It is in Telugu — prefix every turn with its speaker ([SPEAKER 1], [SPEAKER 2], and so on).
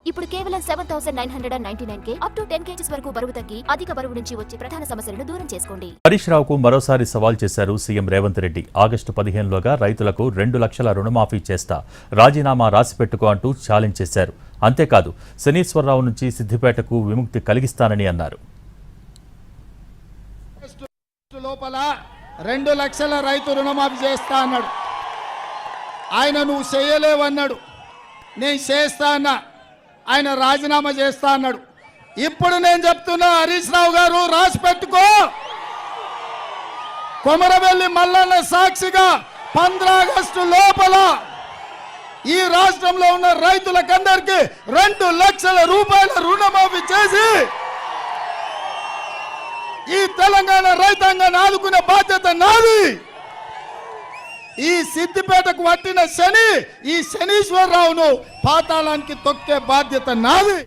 [SPEAKER 1] ఇప్పుడు కేవలం 7,999 అప్ టు 10 kgs వరకు బరువు తగ్గి అధిక బరువు నుంచి వచ్చే ప్రధాన సమస్యలను దూరం చేసుకోండి.
[SPEAKER 2] హరీష్ రావుకు మరోసారి సవాల్ చేశారు సీఎం రేవంత్ రెడ్డి. ఆగస్టు 15లోగా రైతులకు 2 లక్షల రుణమాఫీ చేస్తా, రాజీనామా రాసిపెట్టుకో అంటూ ఛాలెంజ్ చేశారు. అంతేకాదు శనీశ్వరరావు నుంచి సిద్దిపేటకు విముక్తి కలిగిస్తానని అన్నారు.
[SPEAKER 3] లోపల 2 లక్షల రైతు రుణమాఫీ చేస్తా అన్నాడు. ఆయన నువ్వు చేయలేవన్నాడు, నేను చేస్తా అన్నా. ఆయన రాజీనామా చేస్తా అన్నాడు. ఇప్పుడు నేను చెప్తున్నా, హరీష్ రావు గారు రాసి పెట్టుకో. కొమరవెల్లి మల్లన్న సాక్షిగా 15 ఆగస్టు లోపల ఈ రాష్ట్రంలో ఉన్న రైతులకందరికీ 2 లక్షల రూపాయల రుణమాఫీ చేసి ఈ తెలంగాణ రైతాంగాన్ని ఆదుకునే బాధ్యత నాది. ఈ సిద్దిపేటకు పట్టిన శని, ఈ శనీశ్వరరావును పాతాళానికి తొక్కే బాధ్యత నాది.